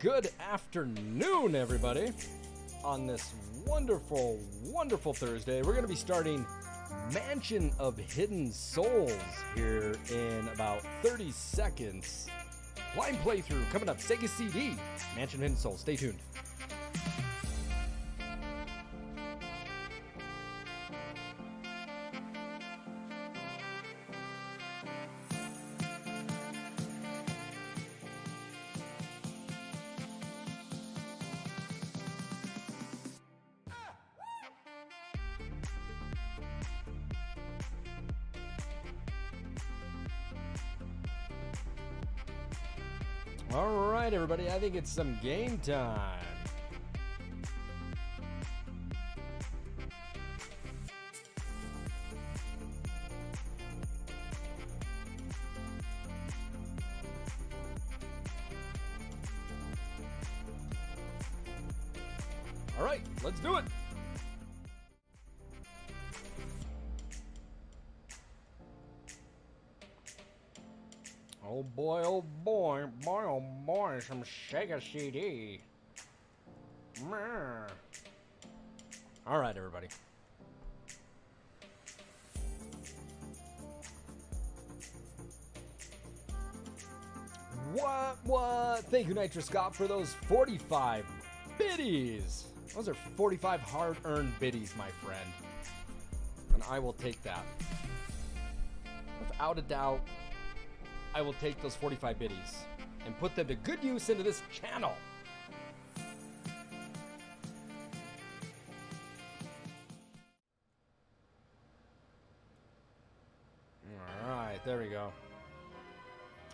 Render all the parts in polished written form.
Good afternoon, everybody. On this wonderful, wonderful Thursday, we're going to be starting Mansion of Hidden Souls here in about 30 seconds. Blind playthrough coming up, Sega CD, Mansion of Hidden Souls. Stay tuned. All right, everybody, I think it's some game time. All right, let's do it. Oh boy, oh boy, some Sega CD. Meh. All right, everybody. What? Thank you, Nitro Scott, for those 45 biddies. Those are 45 hard-earned biddies, my friend. And I will take that. Without a doubt, I will take those 45 biddies and put them to good use into this channel. All right, there we go.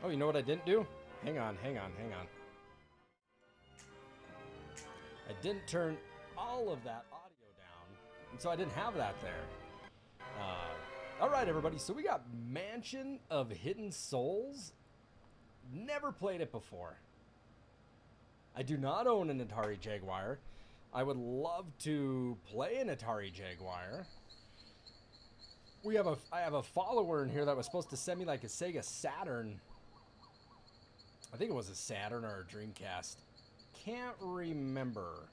Oh, you know what I didn't do? Hang on. I didn't turn all of that audio down, and so I didn't have that there. All right, everybody, so we got Mansion of Hidden Souls. Never played it before. I do not own an Atari Jaguar. I would love to play an Atari Jaguar. I have a follower in here that was supposed to send me like a Sega Saturn. I think it was a Saturn or a Dreamcast. Can't remember.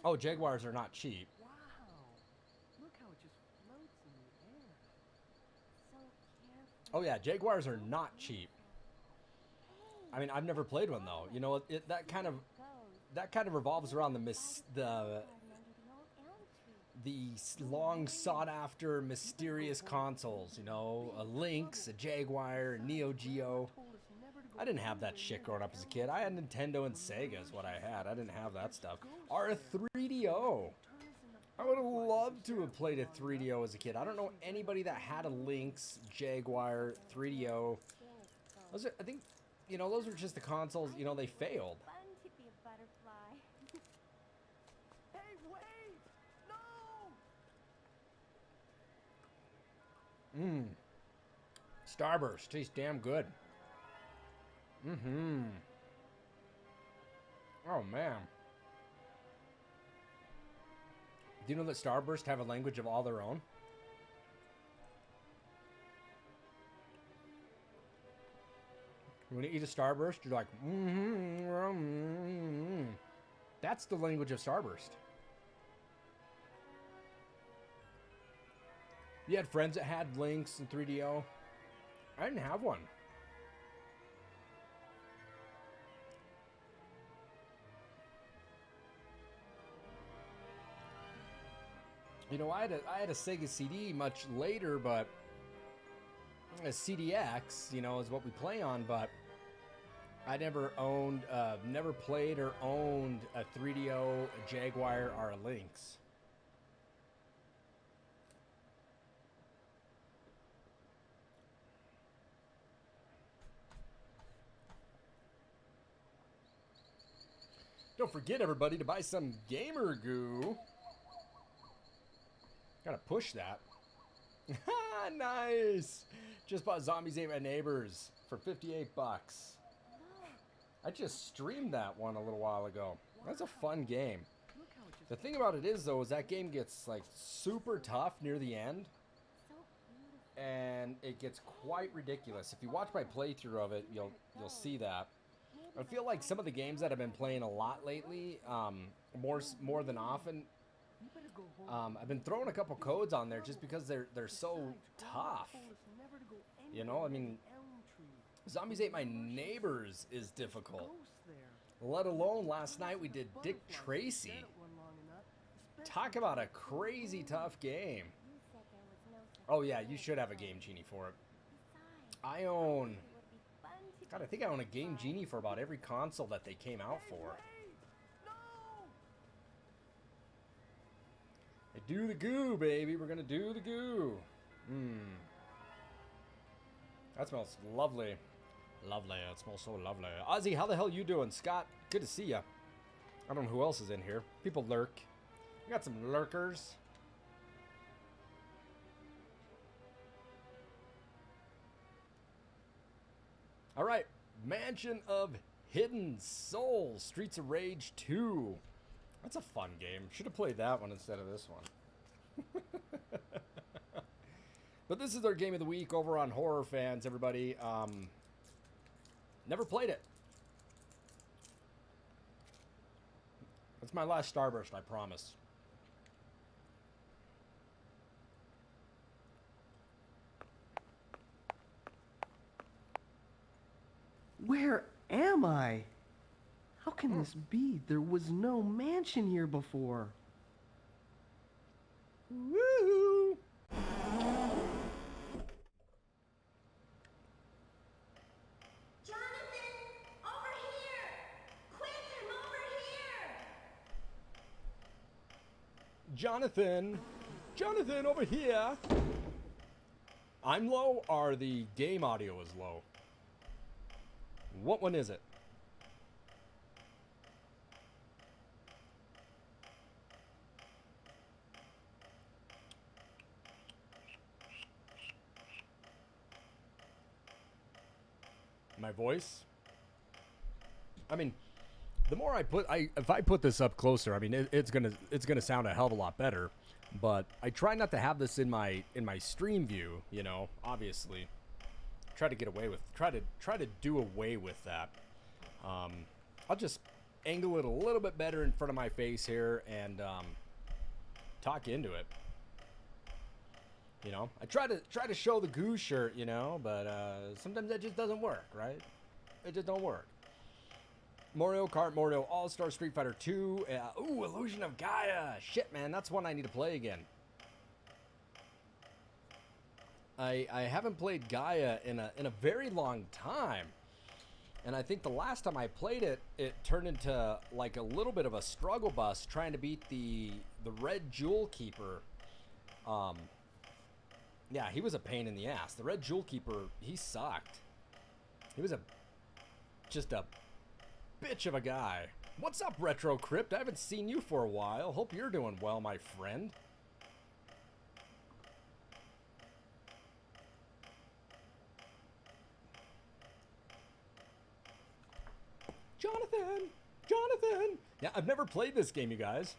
Oh, Jaguars are not cheap. Oh yeah, Jaguars are not cheap. I mean, I've never played one though. You know, that kind of revolves around the long sought after mysterious consoles. You know, a Lynx, a Jaguar, a Neo Geo. I didn't have that shit growing up as a kid. I had Nintendo and Sega is what I had. I didn't have that stuff. Or a 3DO. I would have loved to have played a 3DO as a kid. I don't know anybody that had a Lynx, Jaguar, 3DO. Those are, I think, you know, those were just the consoles, you know, they failed. Hey, wait! No! Starburst tastes damn good. Oh, man. Do you know that Starburst have a language of all their own? When you eat a Starburst, you're like, That's the language of Starburst. You had friends that had Lynx and 3DO. I didn't have one. You know, I had a Sega CD much later, but a CDX, you know, is what we play on, but I never owned, never played or owned a 3DO, a Jaguar, or a Lynx. Don't forget, everybody, to buy some gamer goo. Gotta push that. Nice! Just bought Zombies Ate My Neighbors for 58 bucks. I just streamed that one a little while ago. That's a fun game. The thing about it is, though, is that game gets, like, super tough near the end. and it gets quite ridiculous. If you watch my playthrough of it, you'll see that. I feel like some of the games that I've been playing a lot lately, more than often, I've been throwing a couple codes on there just because they're so tough. You know, I mean, Zombies Ate My Neighbors is difficult. Let alone last night we did Dick Tracy. Talk about a crazy tough game. Oh yeah, you should have a Game Genie for it. I think I own a Game Genie for about every console that they came out for. Hey, do the goo, baby. We're gonna do the goo. That smells lovely. Lovely. It smells so lovely. Ozzy, how the hell you doing? Scott, good to see ya. I don't know who else is in here. People lurk. We got some lurkers. All right. Mansion of Hidden Souls. Streets of Rage 2. That's a fun game. Should have played that one instead of this one. But this is our game of the week over on Horror Fans, everybody. Never played it. That's my last Starburst, I promise. Where am I? How can this be? There was no mansion here before. Woo! Jonathan, over here! Quick, I'm over here! Jonathan, over here. I'm low, or the game audio is low? What one is it? My voice? I mean, the more if I put this up closer, I mean it's gonna sound a hell of a lot better. But I try not to have this in my stream view, you know, obviously. Try to do away with that. I'll just angle it a little bit better in front of my face here and talk into it. You know, I try to show the goo shirt, you know, but sometimes that just doesn't work, right? It just don't work. Mario Kart, Mario All-Star, Street Fighter 2. Ooh, Illusion of Gaia. Shit, man, that's one I need to play again. I haven't played Gaia in a very long time. And I think the last time I played it, it turned into like a little bit of a struggle bus trying to beat the Red Jewel Keeper. Yeah, he was a pain in the ass. The Red Jewel Keeper, he sucked. He was just a bitch of a guy. What's up, Retro Crypt? I haven't seen you for a while. Hope you're doing well, my friend. Jonathan! Yeah, I've never played this game, you guys.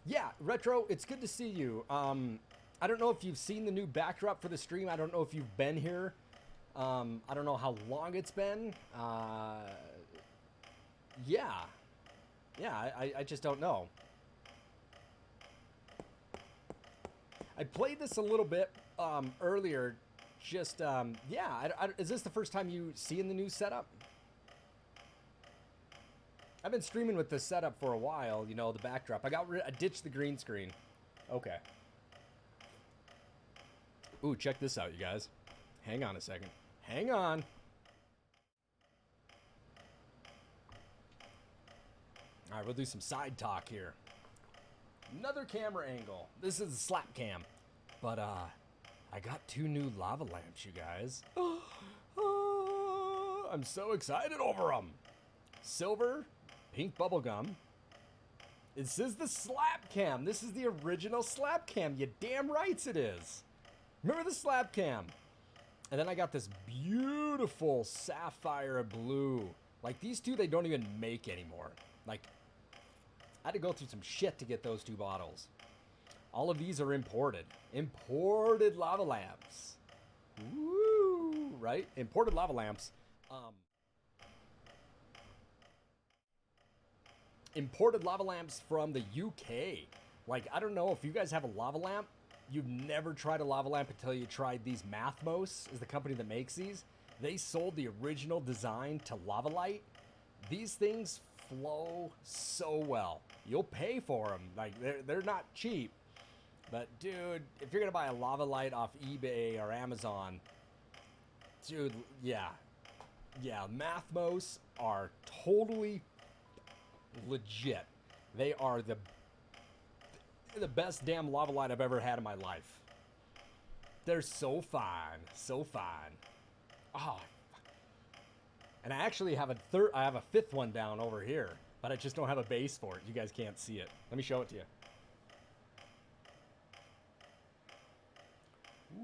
Yeah, Retro, it's good to see you. I don't know if you've seen the new backdrop for the stream. I don't know if you've been here. I don't know how long it's been. Yeah, I just don't know. I played this a little bit earlier. Just, yeah, is this the first time you seeing the new setup? I've been streaming with this setup for a while, you know, the backdrop. I ditched the green screen. Okay. Ooh, check this out, you guys. Hang on a second. Hang on. All right, we'll do some side talk here. Another camera angle. This is a slap cam. But, I got 2 new lava lamps, you guys. I'm so excited over them. Silver, pink bubblegum. This is the slap cam. This is the original slap cam. You damn rights it is. Remember the slap cam? And then I got this beautiful sapphire blue. Like, these two, they don't even make anymore. Like, I had to go through some shit to get those 2 bottles. All of these are imported. Imported lava lamps. Woo! Right? Imported lava lamps. Imported lava lamps from the UK. Like, I don't know if you guys have a lava lamp. You've never tried a lava lamp until you tried these. Mathmos is the company that makes these. They sold the original design to Lava Light. These things flow so well. You'll pay for them. Like, they're not cheap. But, dude, if you're going to buy a Lava Light off eBay or Amazon, dude, yeah. Yeah, Mathmos are totally legit. They are the best damn lava light I've ever had in my life. They're so fine, so fine. Oh, and I actually have I have a fifth one down over here, but I just don't have a base for it. You guys can't see it. Let me show it to you.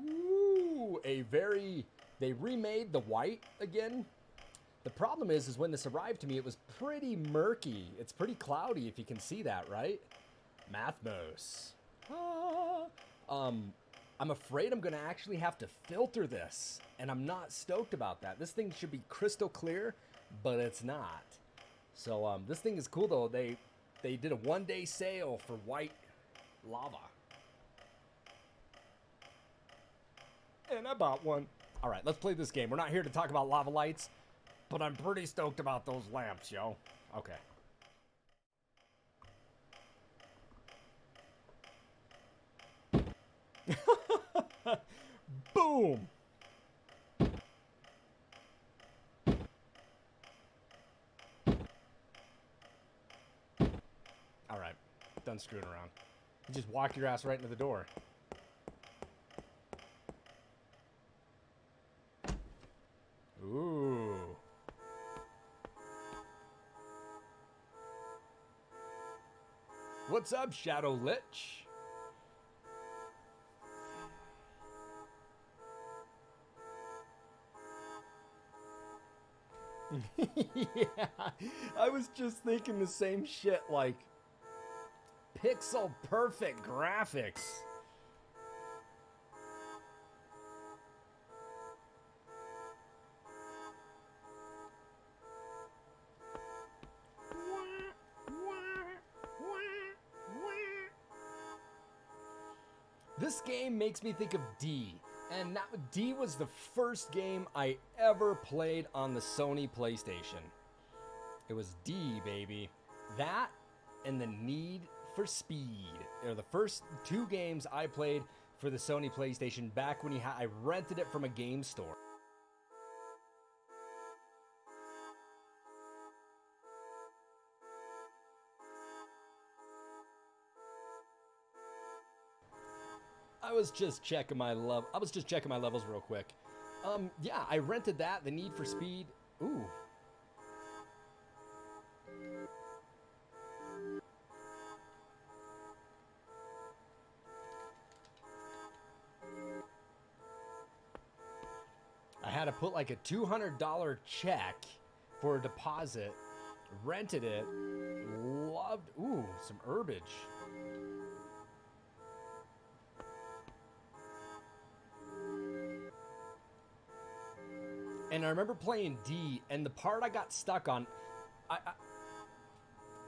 Ooh, they remade the white again. The problem is when this arrived to me, it was pretty murky. It's pretty cloudy, if you can see that, right? Mathmos. I'm afraid I'm going to actually have to filter this, and I'm not stoked about that. This thing should be crystal clear, but it's not. So this thing is cool, though. They did a one-day sale for white lava. And I bought one. All right, let's play this game. We're not here to talk about lava lights, but I'm pretty stoked about those lamps, yo. Okay. Boom! All right, done screwing around. You just walk your ass right into the door. Ooh. What's up, Shadow Lich? Yeah, I was just thinking the same shit, like pixel perfect graphics. This game makes me think of D. And D was the first game I ever played on the Sony PlayStation. It was D, baby. That and the Need for Speed are the first two games I played for the Sony PlayStation back when I rented it from a game store. I was just checking my levels real quick. Yeah, I rented that, the Need for Speed. Ooh. I had to put like a $200 check for a deposit. Rented it. Loved. Ooh, some herbage. And I remember playing D, and the part I got stuck on,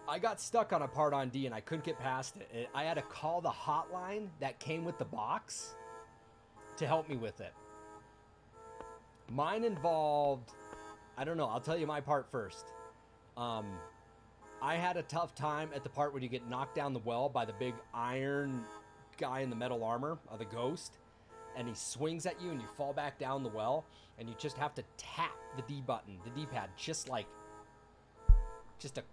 I got stuck on a part on D, and I couldn't get past it. I had to call the hotline that came with the box to help me with it. Mine involved, I don't know, I'll tell you my part first. I had a tough time at the part where you get knocked down the well by the big iron guy in the metal armor, the ghost. And he swings at you and you fall back down the well, and you just have to tap the D button, the D-pad, just a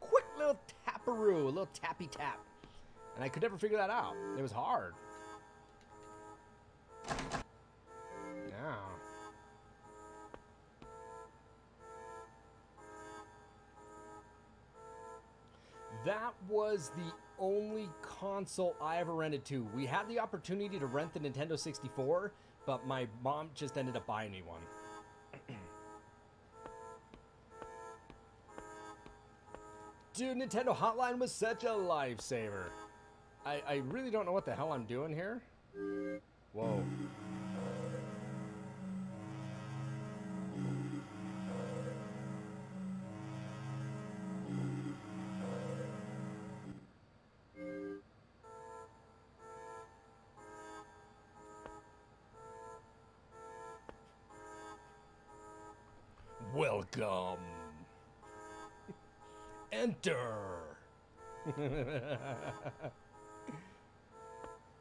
quick little taparoo, a little tappy tap. And I could never figure that out. It was hard. Now. That was the only console I ever rented to. We had the opportunity to rent the Nintendo 64, but my mom just ended up buying me one. Dude, Nintendo Hotline was such a lifesaver. I really don't know what the hell I'm doing here. Whoa. Welcome. Enter.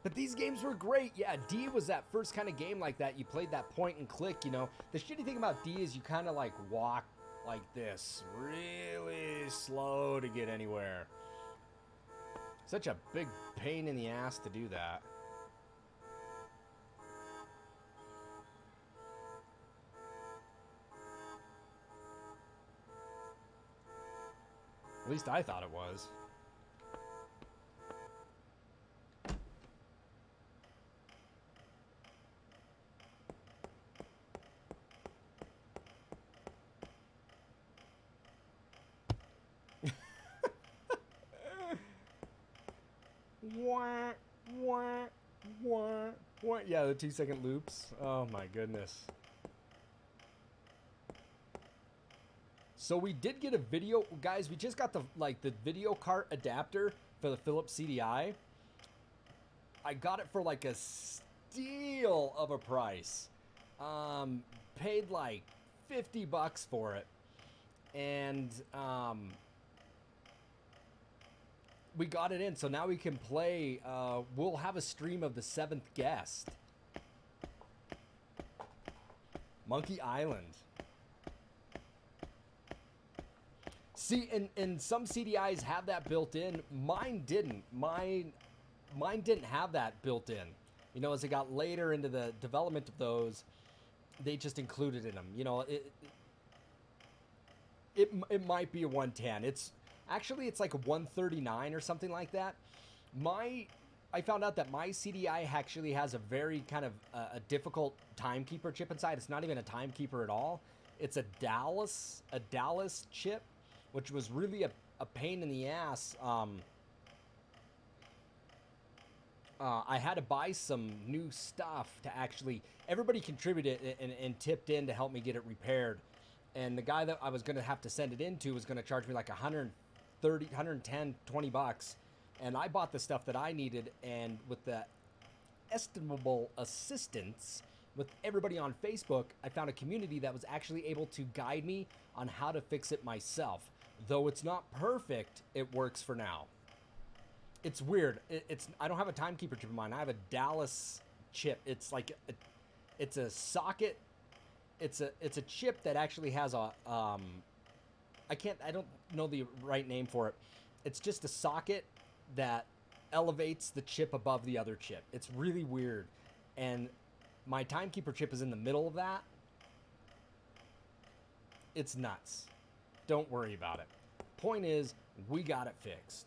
But these games were great. Yeah, D was that first kind of game like that. You played that point and click, you know. The shitty thing about D is you kind of like walk like this, really slow to get anywhere. Such a big pain in the ass to do that. At least I thought it was. Wah, wah, wah, wah. Yeah, the 2-second loops. Oh my goodness. So we did get a video, guys. We just got the video cart adapter for the Philips CDI. I got it for like a steal of a price. Paid like $50 for it, and we got it in. So now we can play. We'll have a stream of The Seventh Guest, Monkey Island. See, and some CDIs have that built in. Mine didn't. Mine didn't have that built in. You know, as it got later into the development of those, they just included in them. You know, it might be a 110. It's like a 139 or something like that. I found out that my CDI actually has a very kind of a difficult timekeeper chip inside. It's not even a timekeeper at all. It's a Dallas chip, which was really a pain in the ass. I had to buy some new stuff to actually... Everybody contributed and tipped in to help me get it repaired. And the guy that I was going to have to send it into was going to charge me like 130, 110, 20 bucks. And I bought the stuff that I needed, and with the estimable assistance with everybody on Facebook, I found a community that was actually able to guide me on how to fix it myself. Though it's not perfect, it works for now. It's weird. I don't have a timekeeper chip in mine. I have a Dallas chip. It's like it's a socket. It's a chip that actually has a I don't know the right name for it. It's just a socket that elevates the chip above the other chip. It's really weird. And my timekeeper chip is in the middle of that. It's nuts. Don't worry about it. Point is, we got it fixed.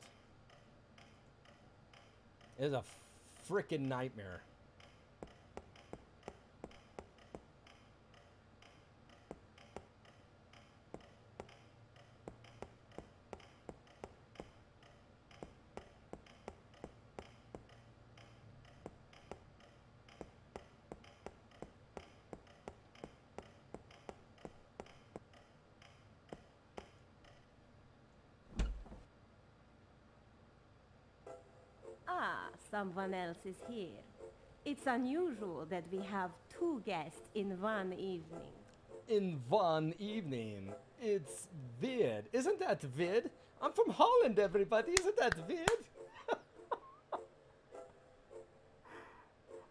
It's a freaking nightmare. Ah, someone else is here. It's unusual that we have two guests in one evening. In one evening. It's Vid. Isn't that Vid? I'm from Holland, everybody. Isn't that Vid?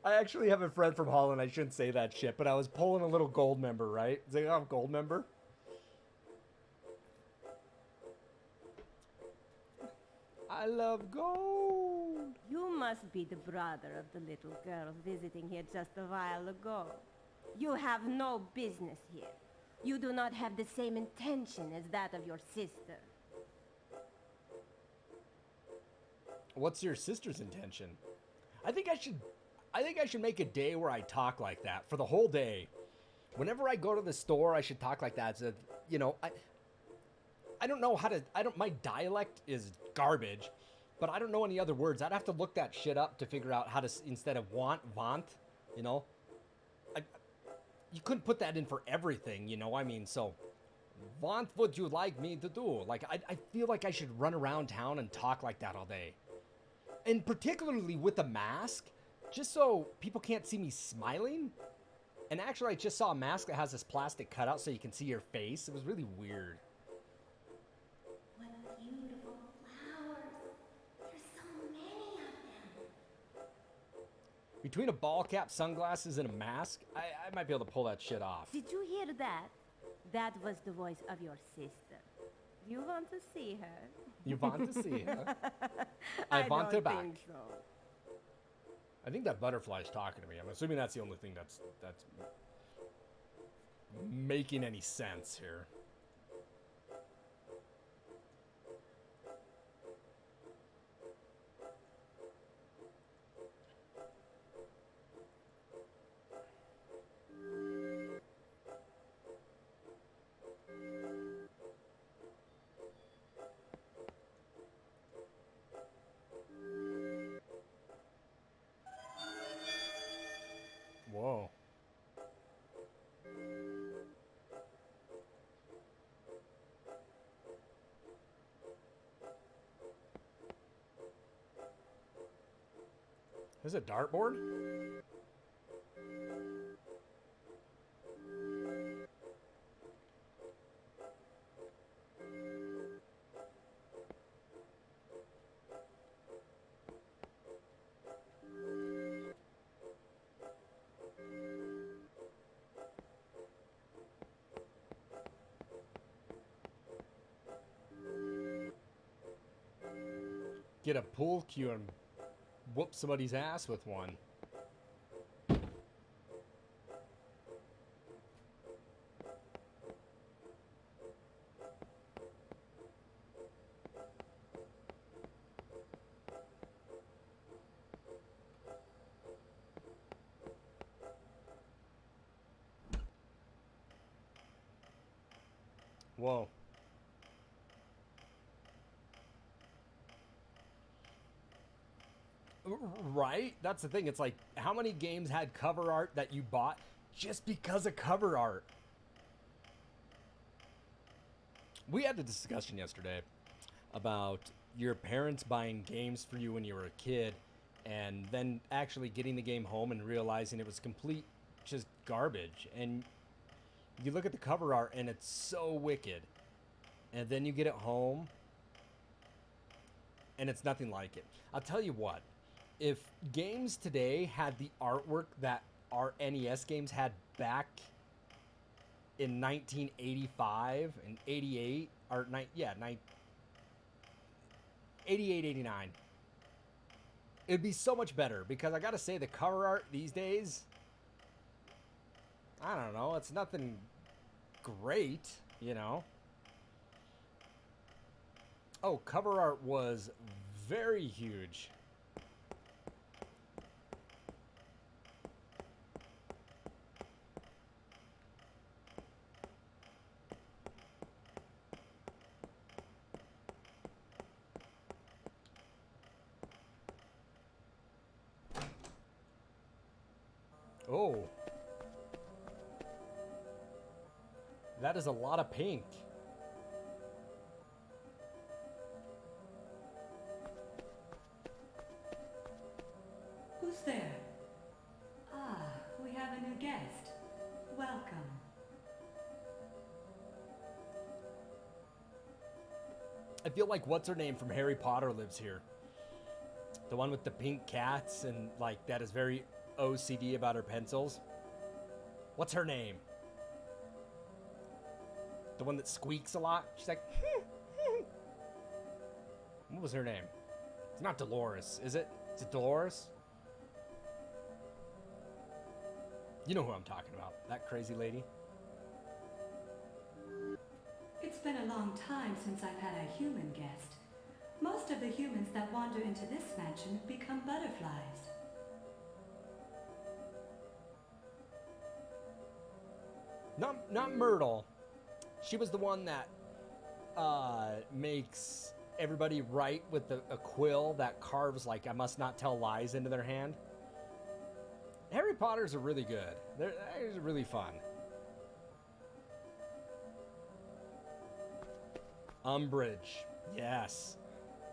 I actually have a friend from Holland. I shouldn't say that shit, but I was pulling a little gold member, right? Does they have gold member? I love gold. You must be the brother of the little girl visiting here just a while ago. You have no business here. You do not have the same intention as that of your sister. What's your sister's intention? I think I should make a day where I talk like that for the whole day. Whenever I go to the store, I should talk like that. So, you know, I don't know how to... My dialect is garbage, but I don't know any other words. I'd have to look that shit up to figure out how to... Instead of want, you know? You couldn't put that in for everything, you know? I mean, so... Want would you like me to do? Like, I feel like I should run around town and talk like that all day. And particularly with a mask, just so people can't see me smiling And actually, I just saw a mask that has this plastic cutout so you can see your face. It was really weird. What beautiful flowers. There's so many of them. Between a ball cap, sunglasses, and a mask, I might be able to pull that shit off. Did you hear that? That was the voice of your sister. You want to see her? You want to see her? I want her don't back. think so. I think that butterfly's talking to me. I'm assuming that's the only thing that's making any sense here. Whoa. Is it a dartboard? Get a pool cue and whoop somebody's ass with one. Whoa. Right? That's the thing. It's like, how many games had cover art that you bought just because of cover art? We had a discussion yesterday about your parents buying games for you when you were a kid and then actually getting the game home and realizing it was complete just garbage. And you look at the cover art and it's so wicked. And then you get it home and it's nothing like it. I'll tell you what. If games today had the artwork that our NES games had back in 1985 and 88, or 88, 89, it'd be so much better because I gotta say the cover art these days, I don't know, it's nothing great, you know. Oh, cover art was very huge. Oh. That is a lot of pink. Who's there? Ah, we have a new guest. Welcome. I feel like what's her name from Harry Potter lives here. The one with the pink cats and like that is very OCD about her pencils. What's her name? The one that squeaks a lot. She's like, what was her name? It's not Dolores, is it? Is it Dolores? You know who I'm talking about. That crazy lady. It's been a long time since I've had a human guest. Most of the humans that wander into this mansion become butterflies. Not Myrtle. She was the one that makes everybody write with a quill that carves like I must not tell lies into their hand. Harry Potters are really good. They're really fun. Umbridge. Yes.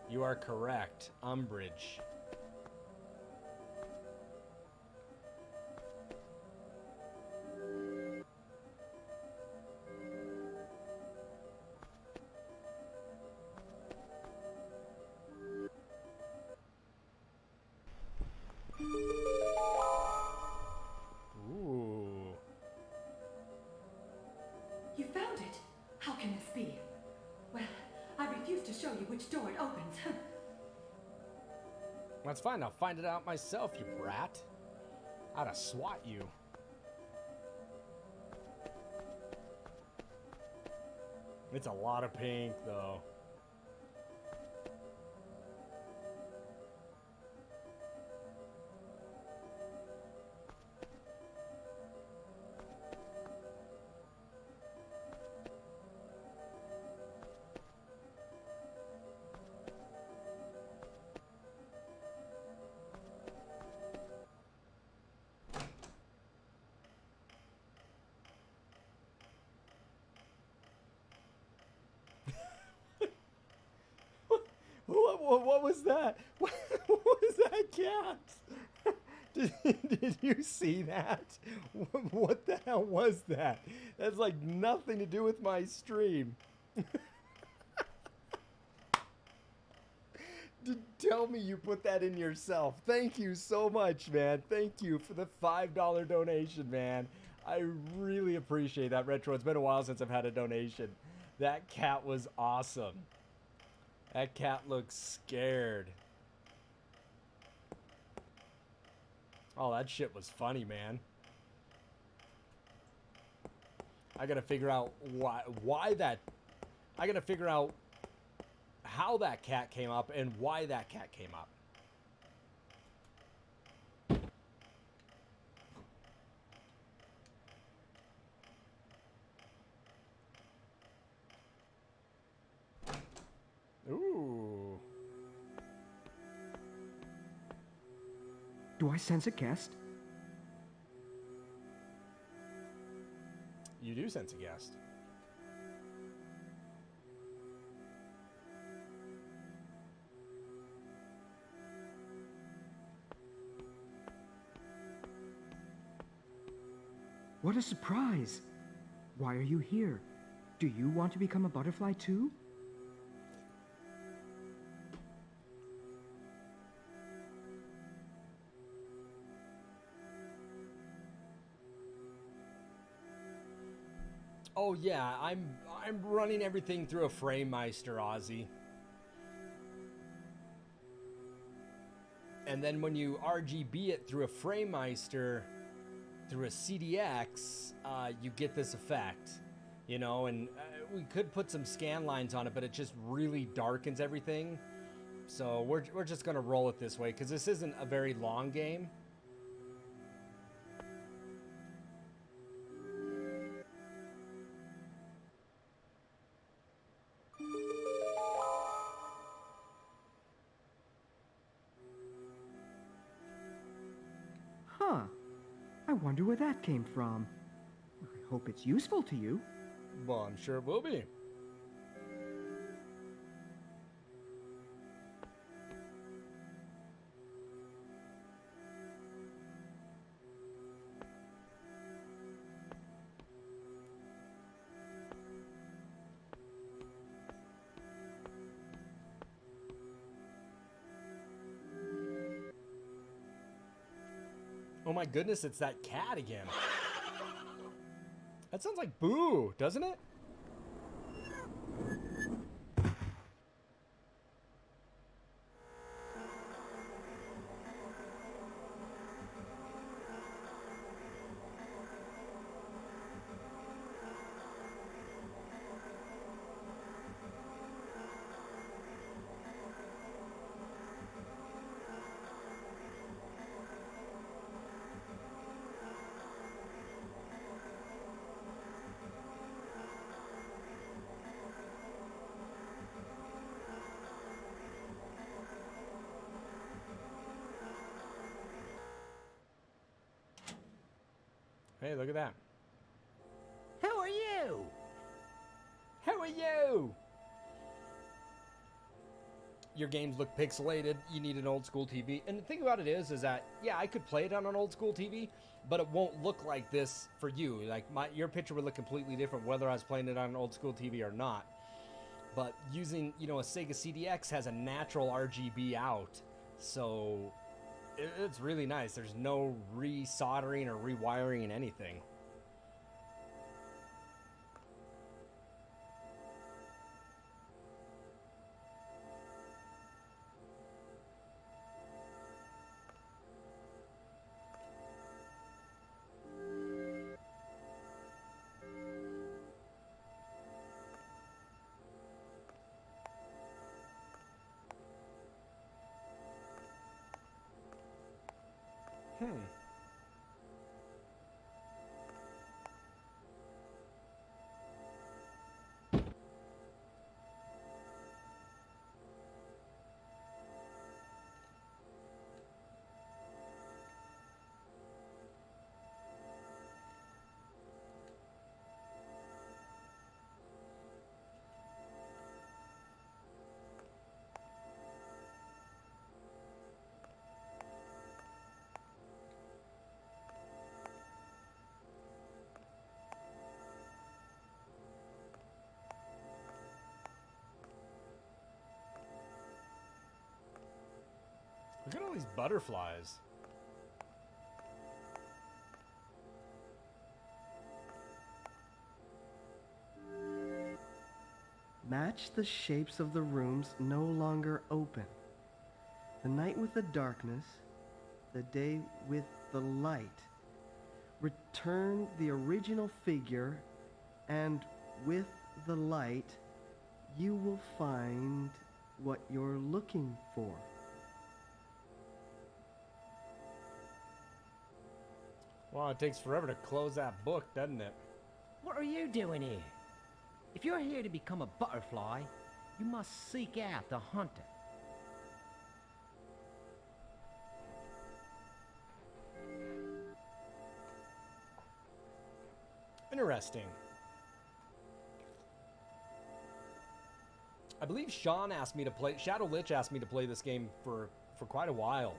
You are correct. Umbridge. show you which door it opens. That's fine. I'll find it out myself, you brat. I'd have swat you. It's a lot of pink, though. What was that? What was that cat? Did you see that? What the hell was that? That's like nothing to do with my stream. Tell me you put that in yourself. Thank you so much, man. Thank you for the $5 donation, man. I really appreciate that, Retro. It's been a while since I've had a donation. That cat was awesome. That cat looks scared. Oh, that shit was funny, man. I gotta figure out why that... I gotta figure out how that cat came up and why that cat came up. Ooh. Do I sense a guest? You do sense a guest. What a surprise! Why are you here? Do you want to become a butterfly too? Oh yeah, I'm running everything through a FrameMeister, Ozzy. And then when you RGB it through a FrameMeister, through a CDX, you get this effect, you know. And we could put some scan lines on it, but it just really darkens everything. So we're just gonna roll it this way because this isn't a very long game. Huh. I wonder where that came from. I hope it's useful to you. Well, I'm sure it will be. Oh my goodness, it's that cat again. That sounds like Boo, doesn't it? Hey, look at that. Who are you? How are you? Your games look pixelated. You need an old school TV. And the thing about it is that, yeah, I could play it on an old school TV, but it won't look like this for you. Like, your picture would look completely different whether I was playing it on an old school TV or not. But using, you know, a Sega CDX has a natural RGB out. So it's really nice. There's no resoldering or rewiring in anything. Hmm. Look at all these butterflies. Match the shapes of the rooms no longer open. The night with the darkness, the day with the light. Return the original figure, and with the light, you will find what you're looking for. Wow, it takes forever to close that book, doesn't it? What are you doing here? If you're here to become a butterfly, you must seek out the hunter. Interesting. I believe Sean asked me to play, Shadow Lich asked me to play this game for quite a while.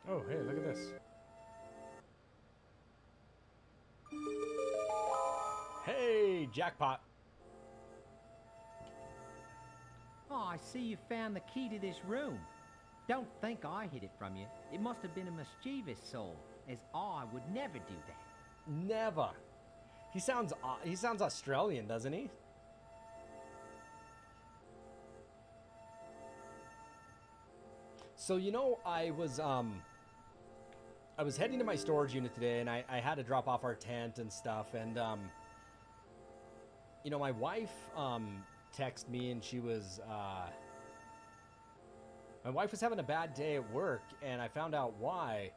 Oh, hey, look at this. Hey, jackpot. Oh, I see you found the key to this room. Don't think I hid it from you. It must have been a mischievous soul, as I would never do that. Never. He sounds Australian, doesn't he? So, you know, I was heading to my storage unit today, and I had to drop off our tent and stuff, and you know, my wife texted me, and she was my wife was having a bad day at work, and I found out why.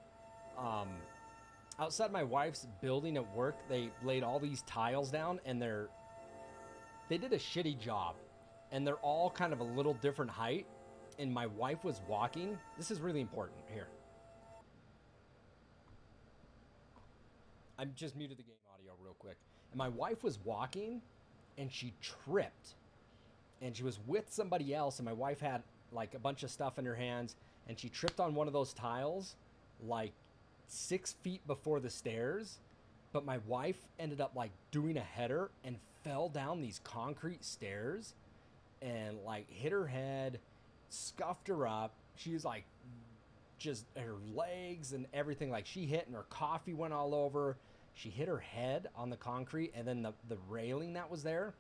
Outside my wife's building at work, they laid all these tiles down, and they did a shitty job, and they're all kind of a little different height. And my wife was walking. This is really important here. I'm just muted the game audio real quick. And my wife was walking, and she tripped. And she was with somebody else, and my wife had like a bunch of stuff in her hands, and she tripped on one of those tiles like 6 feet before the stairs. But my wife ended up like doing a header and fell down these concrete stairs and like hit her head, scuffed her up. She was like, just her legs and everything, like she hit, and her coffee went all over. She hit her head on the concrete and then the railing that was there,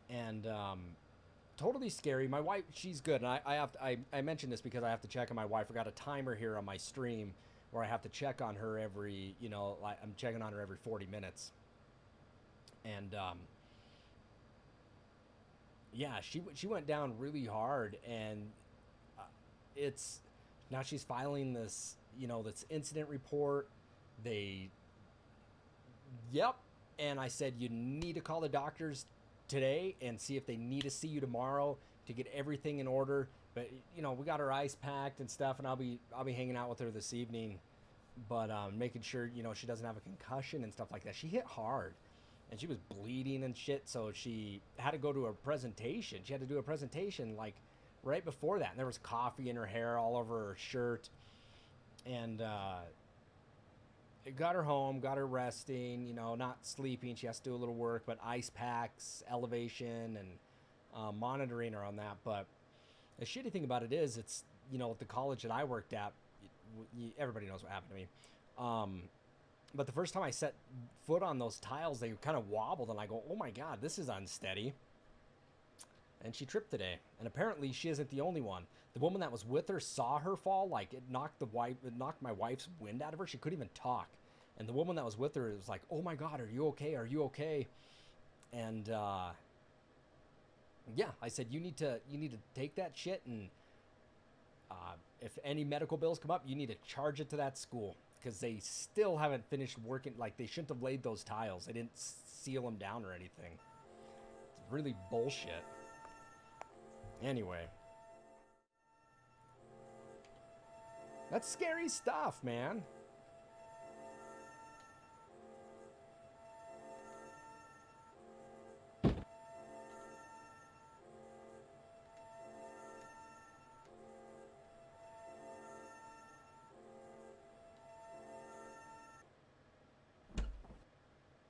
and totally scary. My wife, she's good, and I mentioned this because I have to check on my wife. I got a timer here on my stream where I have to check on her every, you know, like I'm checking on her every 40 minutes, and yeah, she went down really hard, and it's now she's filing this, you know, this incident report. Yep. And I said, you need to call the doctors today and see if they need to see you tomorrow to get everything in order. But you know, we got her ice packed and stuff, and I'll be hanging out with her this evening, but making sure, you know, she doesn't have a concussion and stuff like that. She hit hard, and she was bleeding and shit, so she had to go to a presentation. She had to do a presentation like right before that, and there was coffee in her hair all over her shirt, and it got her home, got her resting, you know, not sleeping. She has to do a little work, but ice packs, elevation, and monitoring her on that. But the shitty thing about it is, it's, you know, at the college that I worked at, everybody knows what happened to me. But the first time I set foot on those tiles, they kind of wobbled, and I go, oh my God, this is unsteady. and she tripped today. And apparently she isn't the only one. The woman that was with her saw her fall. Like, it knocked my wife's wind out of her. She couldn't even talk. And the woman that was with her was like, "Oh my God, are you okay? Are you okay?" And yeah, I said, you need to take that shit, and if any medical bills come up, you need to charge it to that school, because they still haven't finished working. Like, they shouldn't have laid those tiles. They didn't seal them down or anything. It's really bullshit. Anyway, that's scary stuff, man.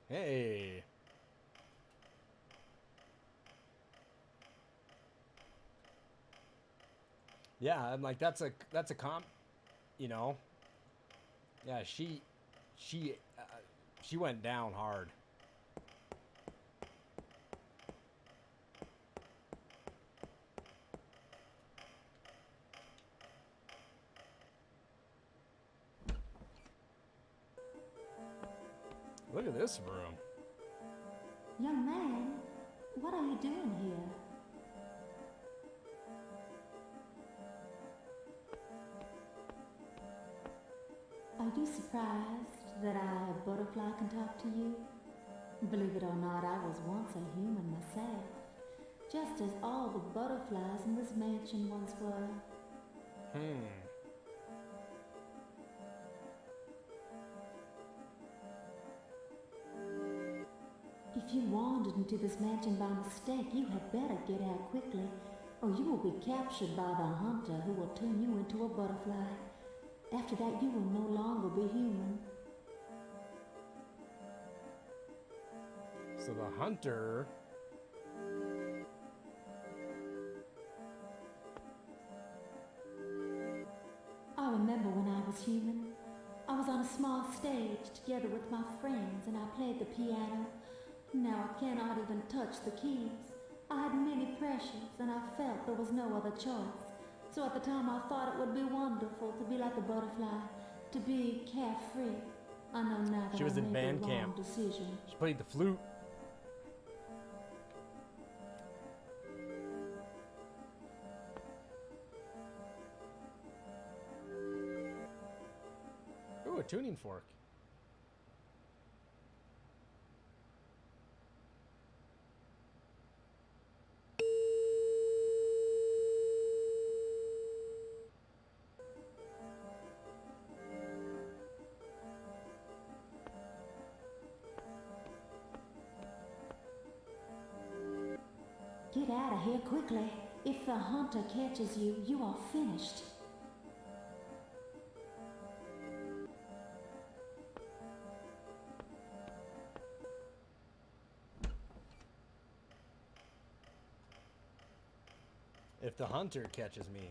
Hey. Yeah, I'm like, that's a comp, you know. Yeah, she went down hard. Look at this room. Young man, what are you doing here? Are you surprised that a butterfly can talk to you? Believe it or not, I was once a human myself, just as all the butterflies in this mansion once were. If you wandered into this mansion by mistake, you had better get out quickly, or you will be captured by the hunter who will turn you into a butterfly. After that, you will no longer be human. So the hunter... I remember when I was human. I was on a small stage together with my friends, and I played the piano. Now I cannot even touch the keys. I had many pressures, and I felt there was no other choice. So at the time I thought it would be wonderful to be like a butterfly, to be carefree. I know now that She was I in made band the wrong camp. decision. She played the flute. Ooh, a tuning fork. Get out of here quickly. If the hunter catches you, you are finished. If the hunter catches me.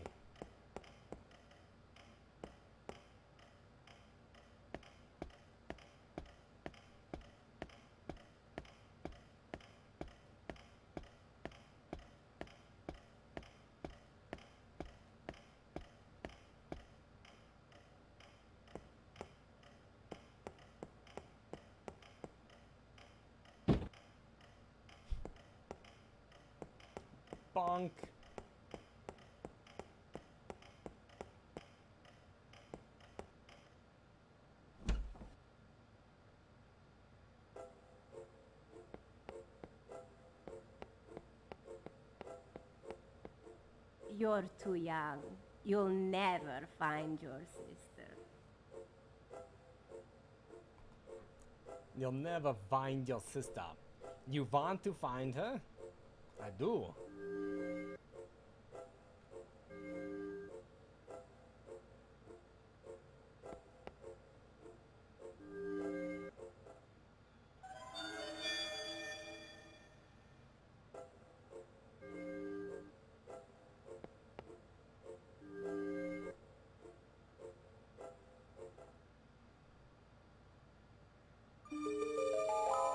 Bonk. You're too young. You'll never find your sister. You'll never find your sister. You want to find her? I do.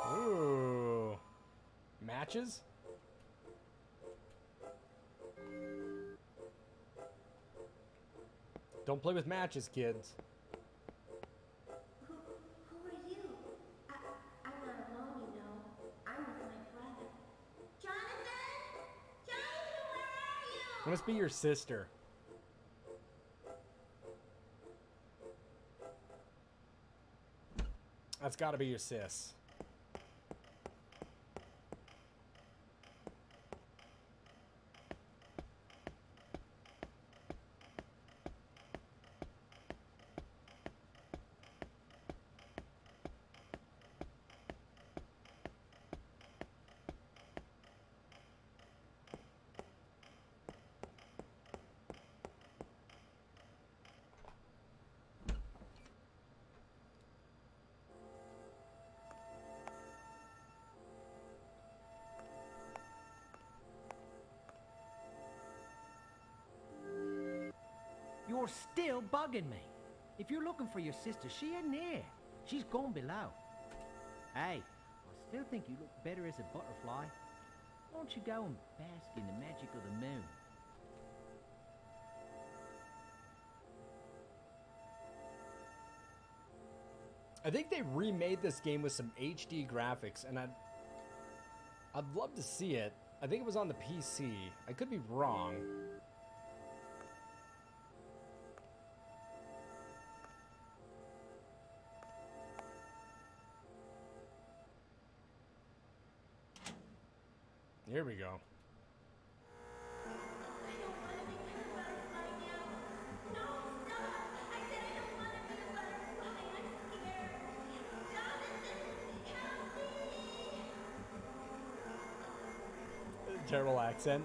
Ooh. Matches? Don't play with matches, kids. Who are you? I'm not alone, you know. I'm with my brother. Jonathan? Jonathan, where are It you? must be your sister. That's gotta be your sis. You're still bugging me. If you're looking for your sister, she isn't here. She's gone below. Hey, I still think you look better as a butterfly. Why don't you go and bask in the magic of the moon? I think they remade this game with some HD graphics, and I'd love to see it. I think it was on the PC. I could be wrong. Here we go. Terrible accent.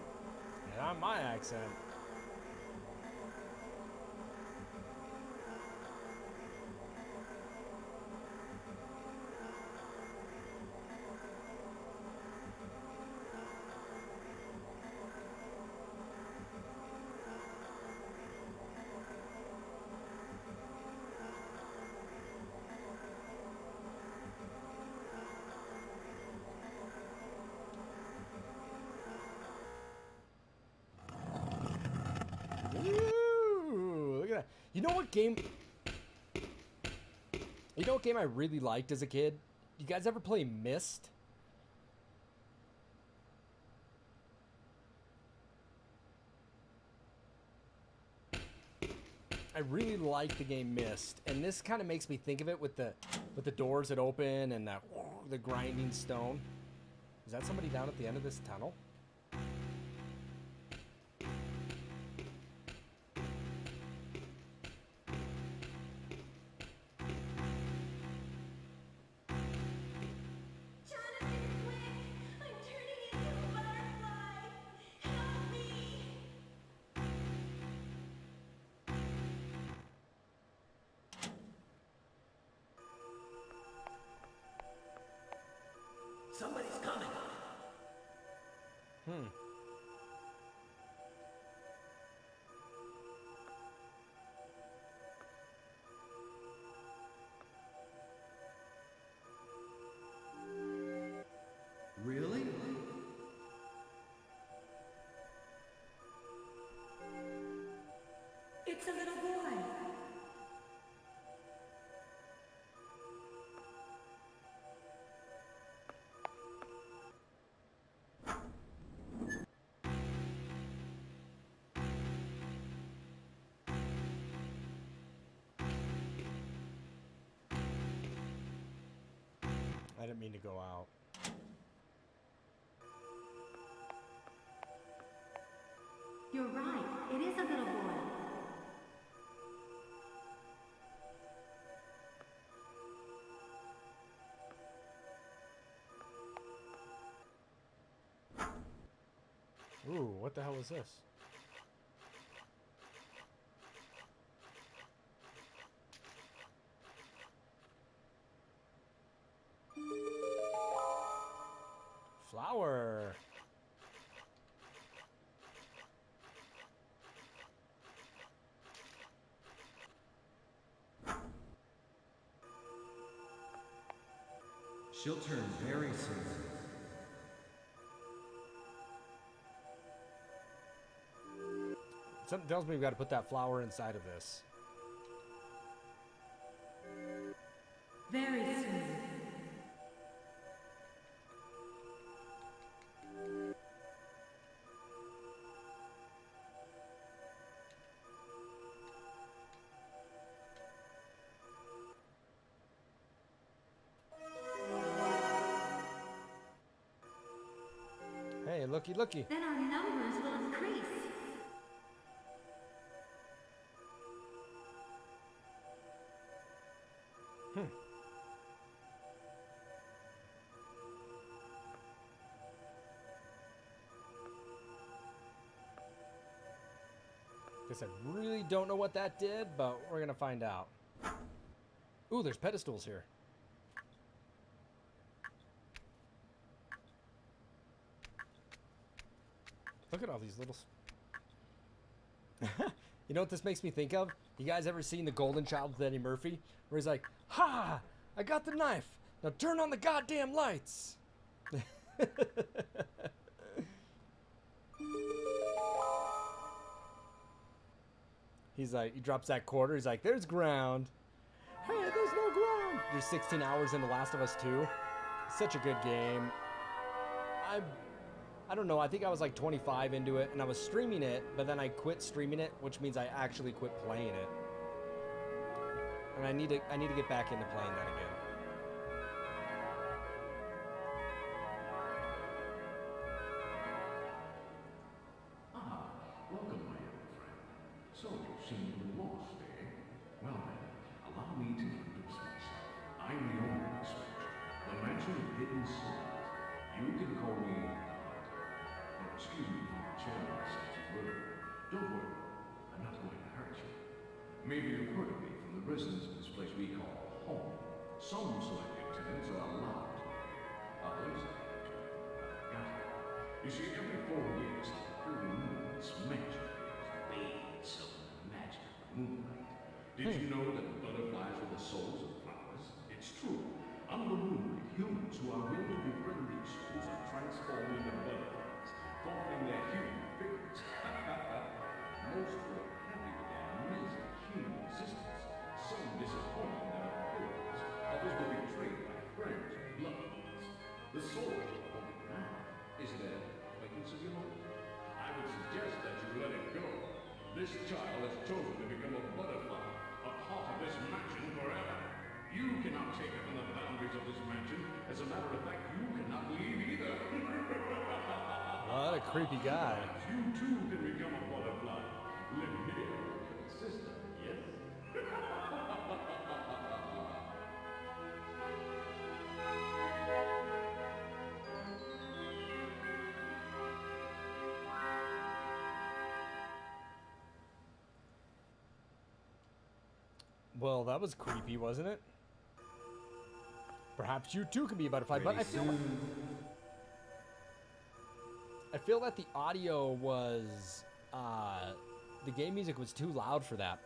Yeah, not my accent. Ooh, look at that. You know what game? You know what game I really liked as a kid? You guys ever play Myst? I really like the game Myst, and this kind of makes me think of it with the doors that open and that the grinding stone. Is that somebody down at the end of this tunnel? Somebody's coming. Really? It's a little boy. I didn't mean to go out. You're right. It is a little boy. Ooh, what the hell is this? Flower. She'll turn very soon. Something tells me we've got to put that flower inside of this. Looky, looky. Then our numbers will increase. Guess I really don't know what that did, but we're gonna find out. Ooh, there's pedestals here. Look at all these little... You know what this makes me think of? You guys ever seen The Golden Child with Eddie Murphy? Where he's like, "Ha! I got the knife! Now turn on the goddamn lights!" He's like, he drops that quarter. He's like, "There's ground." Hey, there's no ground. You're 16 hours into Last of Us 2. Such a good game. I don't know. I think I was like 25 into it, and I was streaming it, but then I quit streaming it, which means I actually quit playing it. And I need to get back into playing that again. Welcome, my young friend. So you seem to be lost, eh? Well then, allow me to introduce myself. I'm the owner of this mansion, the Mansion of Hidden Souls. You can call me the Hunter. Oh, excuse me for showing myself a little. Don't worry, I'm not going to hurt you. Maybe you've heard of me from the residents of this place we call home. Some selected tenants are allowed to live here. Others have to forgot it. You see, every 4 years, the full moon, this mansion is bathed in some magic moonlight. Did you know that butterflies are the souls of flowers? It's true. Under the moonlight, humans who are willing to befriend these souls are transformed into butterflies, forming their human figures. Most were happy with their amazing human existence. Some disappointed in their appearance. Others were betrayed by friends and loved ones. The soul of the woman now is their acquaintance of your own. I would suggest that you let it go. This child has chosen to become a butterfly, a part of this mansion forever. You cannot take up in the boundaries of this mansion. As a matter of fact, you cannot leave either. What a creepy guy. Perhaps you too can become a butterfly. Live here with your sister, yes? Well, that was creepy, wasn't it? Perhaps you too can be a butterfly, but I feel that the audio was, the game music was too loud for that.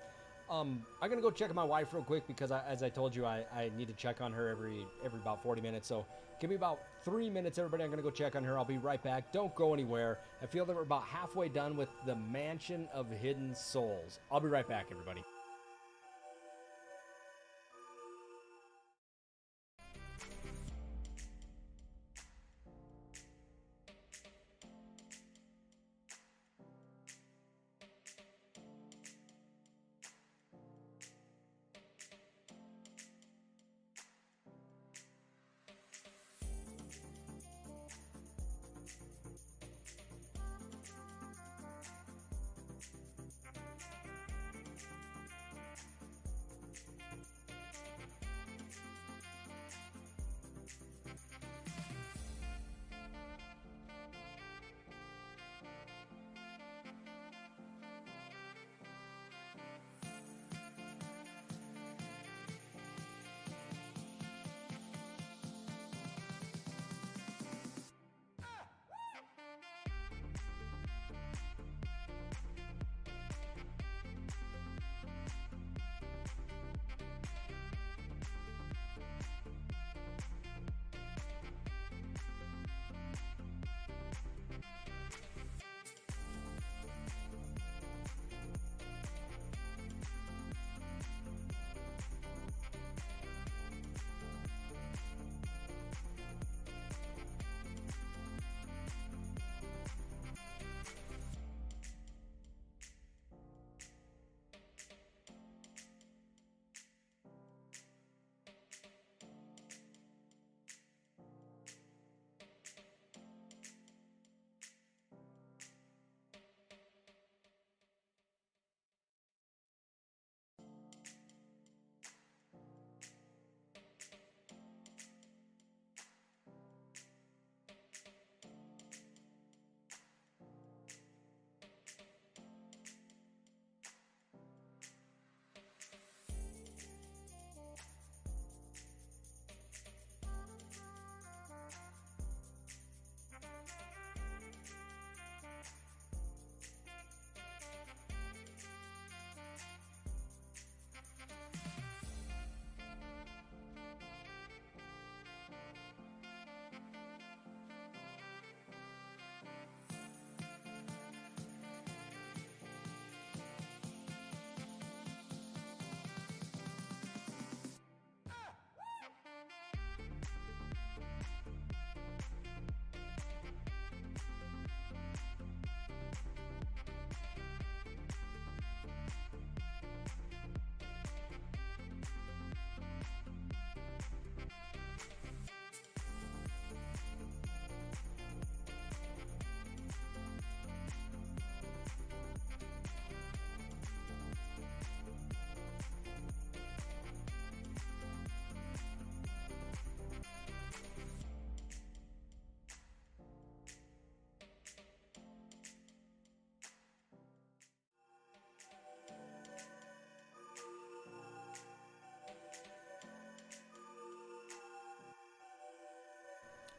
I'm gonna go check on my wife real quick because as I told you, I need to check on her every about 40 minutes. So give me about 3 minutes, everybody. I'm gonna go check on her. I'll be right back. Don't go anywhere. I feel that we're about halfway done with the Mansion of Hidden Souls. I'll be right back, everybody.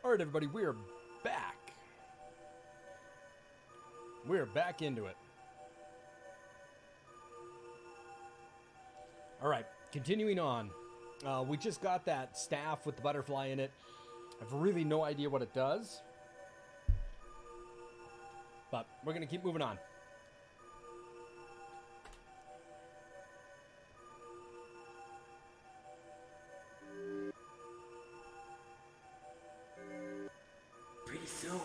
All right, everybody, we are back. We are back into it. All right, continuing on. We just got that staff with the butterfly in it. I have really no idea what it does. But we're going to keep moving on. Pretty soon.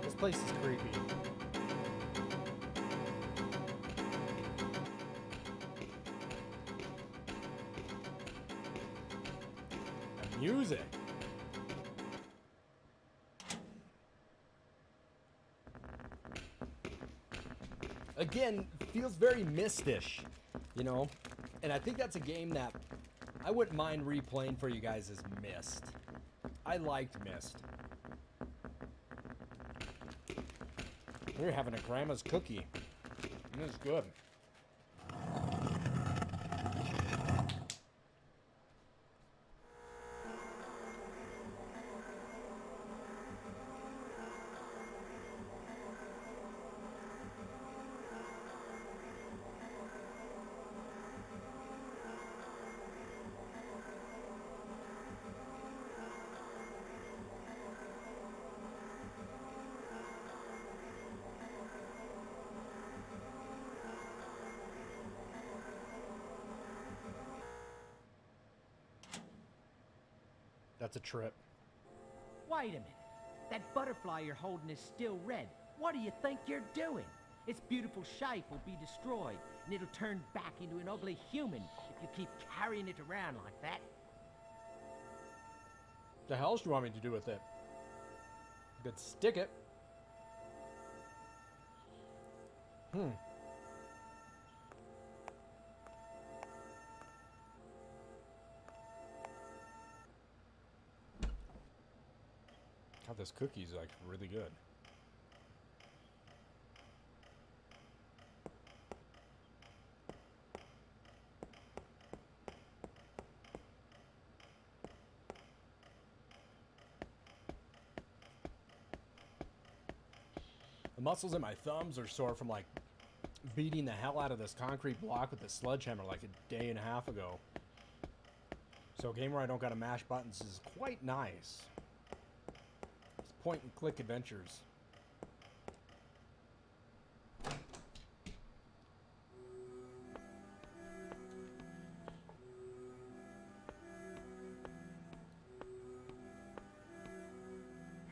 This place is creepy. The music. Again, feels very Myst-ish, you know? And I think that's a game that I wouldn't mind replaying for you guys as Myst. I liked Myst. We're having a grandma's cookie. And it's good. That's a trip. Wait a minute. That butterfly you're holding is still red. What do you think you're doing? Its beautiful shape will be destroyed, and it'll turn back into an ugly human if you keep carrying it around like that. The hell do you want me to do with it? You could stick it. God, this cookie's like really good. The muscles in my thumbs are sore from like beating the hell out of this concrete block with a sledgehammer like a day and a half ago. So a game where I don't gotta mash buttons is quite nice. It's point and click adventures.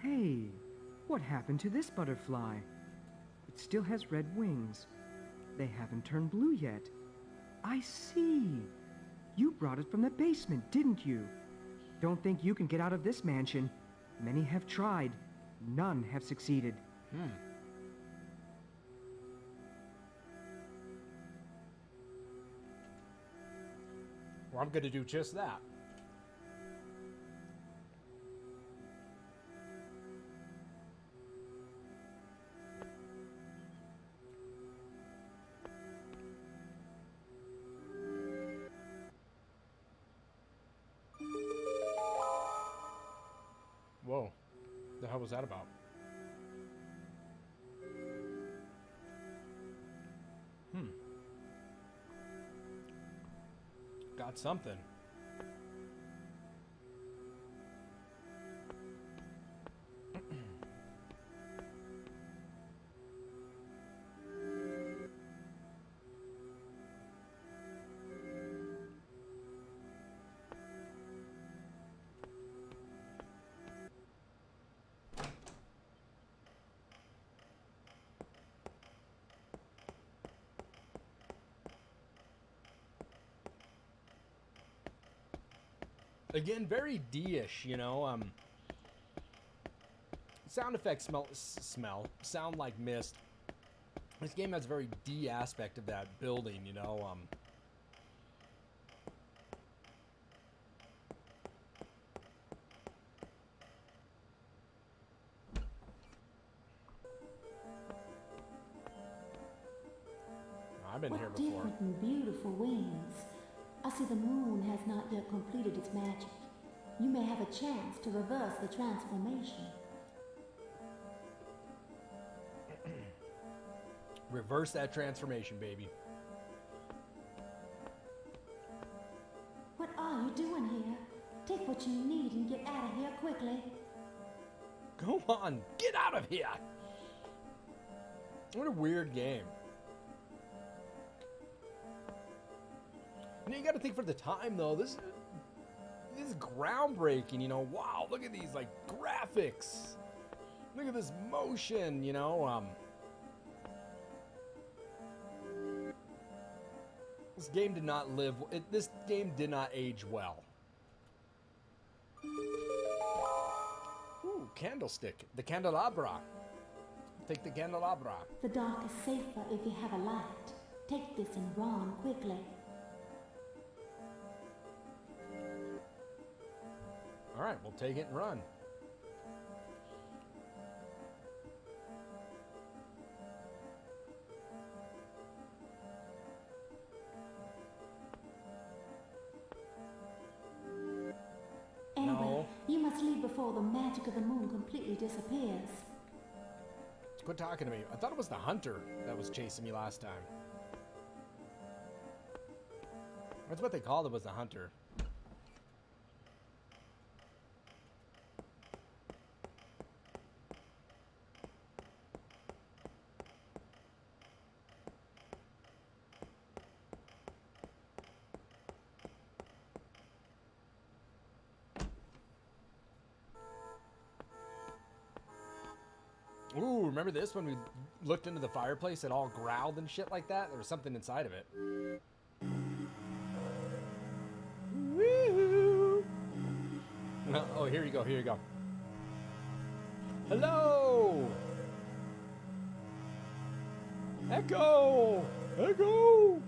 Hey, what happened to this butterfly? It still has red wings. They haven't turned blue yet. I see. You brought it from the basement, didn't you? Don't think you can get out of this mansion. Many have tried. None have succeeded. Well, I'm gonna do just that. Whoa. The hell was that about? Got something. Again, very D-ish, you know. Sound effects sound like Myst. This game has a very D aspect of that building, you know. I've been here With before. different and beautiful wings. I see the moon has not yet completed its magic. You may have a chance to reverse the transformation. Reverse that transformation, baby. What are you doing here? Take what you need and get out of here quickly. Go on, get out of here! What a weird game. You know, you gotta think for the time though, this is groundbreaking, you know. Wow, look at these like graphics. Look at this motion, you know. This game did not live, this game did not age well. Ooh, candlestick. The candelabra. Take the candelabra. The dark is safer if you have a light. Take this and run quickly. All right, we'll take it and run. Anyway, No. you must leave before the magic of the moon completely disappears. Quit talking to me. I thought it was the hunter that was chasing me last time. That's what they called it, was the hunter. Ooh, remember this when we looked into the fireplace? It all growled and shit like that? There was something inside of it. Woo! Oh, here you go, here you go. Hello! Echo! Echo!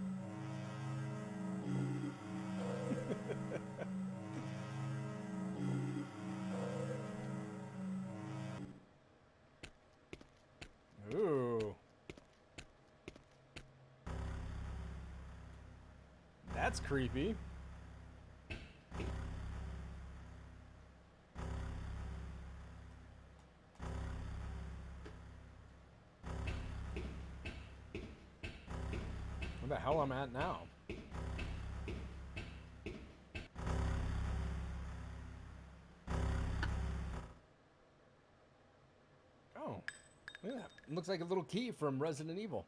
Ooh. That's creepy. Where the hell am I at now? Oh. Look at that. It looks like a little key from Resident Evil.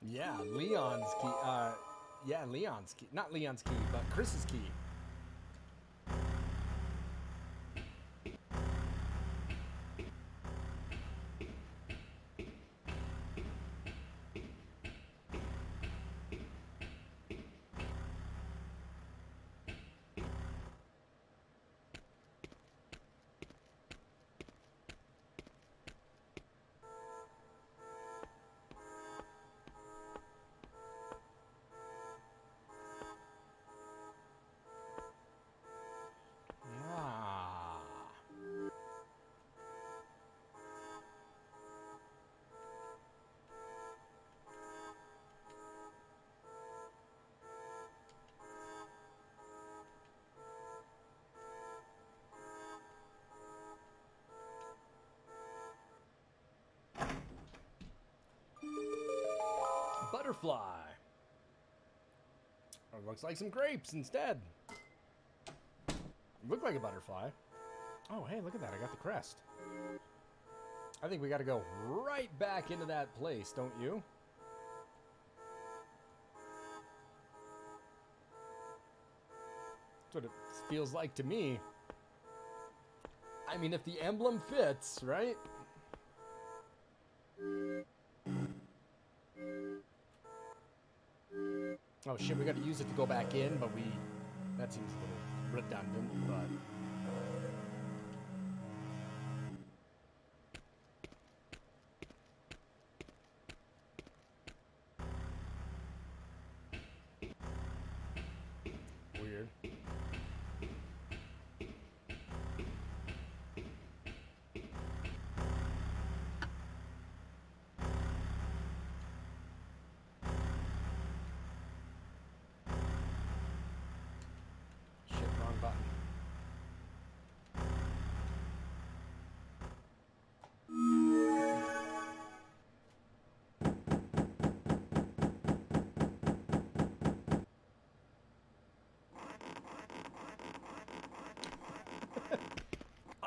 Yeah, Leon's key. Yeah, Leon's key. Not Leon's key, but Chris's key. Ah. Butterfly. Oh, it looks like some grapes instead. Look like a butterfly. Oh, hey, look at that. I got the crest. I think we got to go right back into that place, don't you? That's what it feels like to me. I mean, if the emblem fits, right? Oh shit, we got to use it to go back in, but that seems a little redundant, but weird.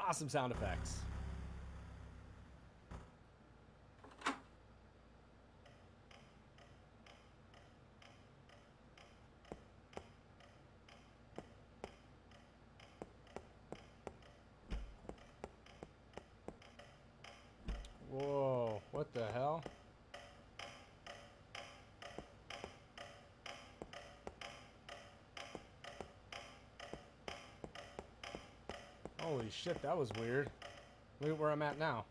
Awesome sound effects. Whoa, what the hell? Holy shit, that was weird. Look at where I'm at now.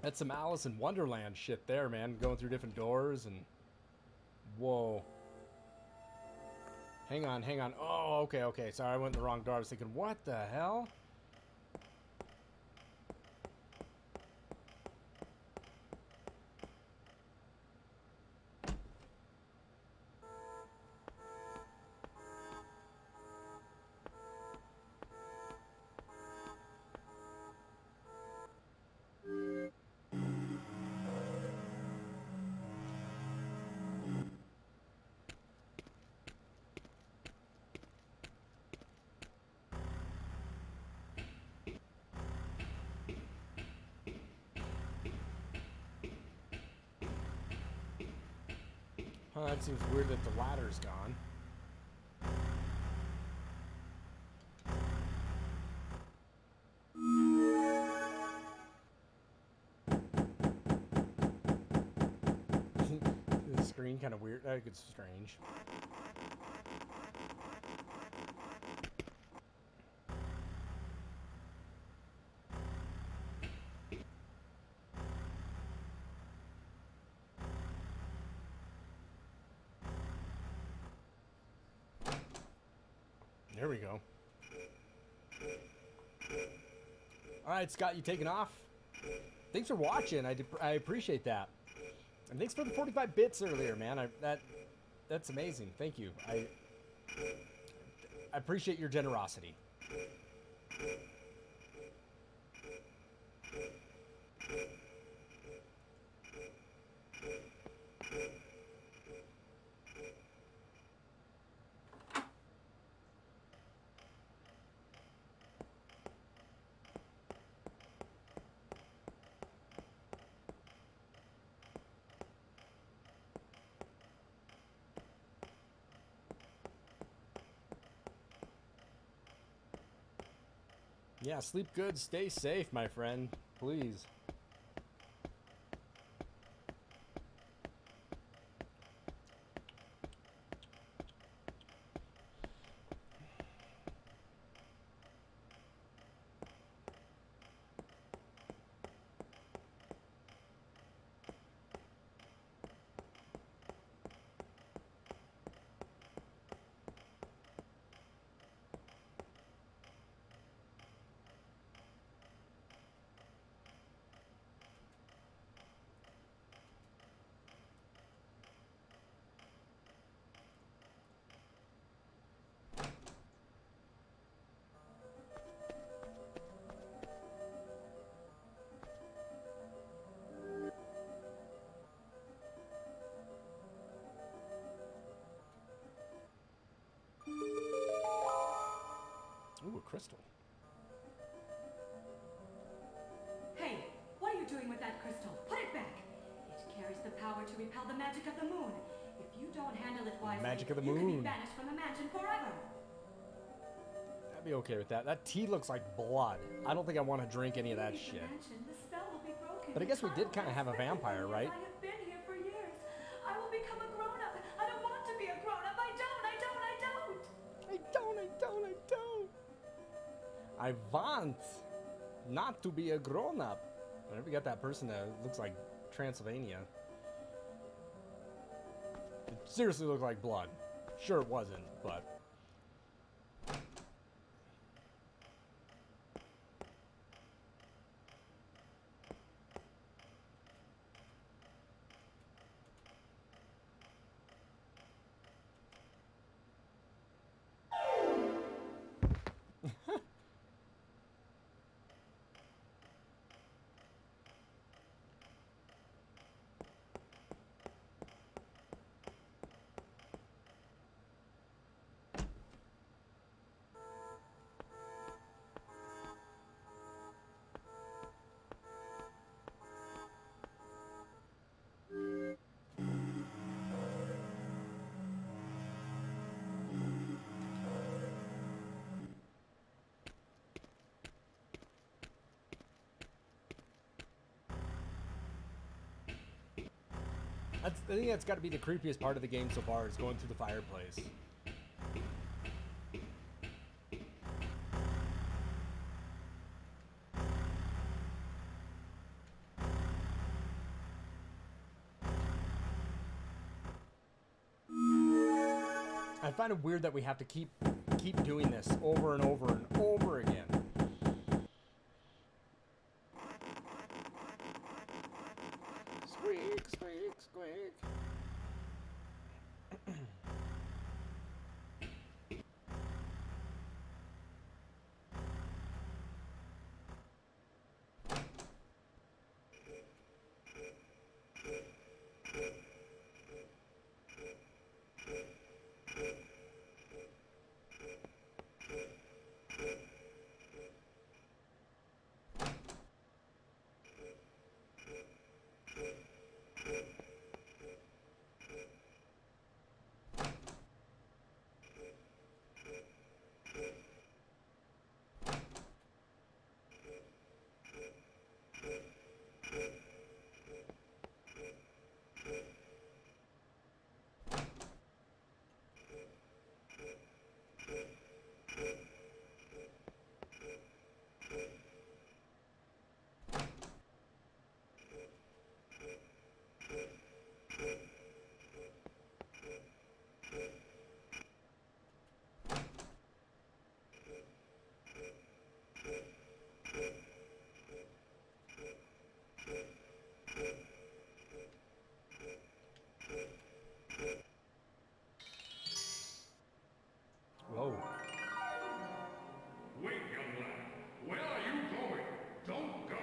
That's some Alice in Wonderland shit there, man. Going through different doors and... Whoa. Hang on, hang on. Oh, okay, okay. Sorry, I went in the wrong door. I was thinking, what the hell? Huh, that seems weird that the ladder's gone. The screen kind of weird. It's strange. There we go. All right, Scott, you taking off? Thanks for watching. I appreciate that. And thanks for the 45 bits earlier, man. That's amazing. Thank you. I appreciate your generosity. Yeah, sleep good, stay safe, my friend. Please. Ooh, a crystal. Hey, what are you doing with that crystal? Put it back. It carries the power to repel the magic of the moon. If you don't handle it wisely, Magic of the you can moon. be banished from the mansion forever. I'd be okay with that. That tea looks like blood. I don't think I want to drink any of that Leave the shit. mansion, the spell will be broken. But I guess we did kind of have a Expected vampire, from me right? as I have been here for years. I will become a grown-up. I don't want to be a grown-up. I don't. I don't. I want not to be a grown-up. Whenever we got that person that looks like Transylvania. It seriously looked like blood. Sure it wasn't, but... I think that's got to be the creepiest part of the game so far, is going through the fireplace. I find it weird that we have to keep doing this over and over and over again. Squeak, squeak, squeak. Whoa. Wait, young lad. Where are you going? Don't go.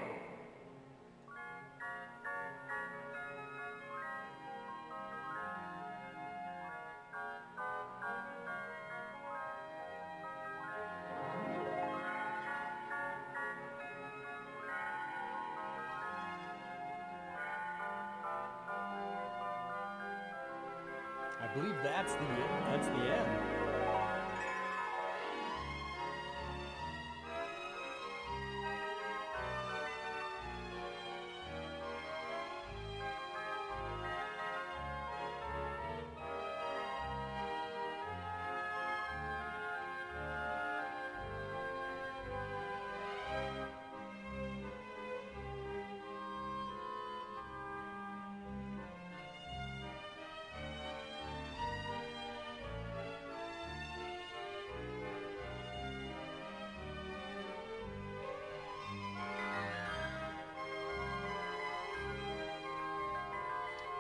I believe that's the end.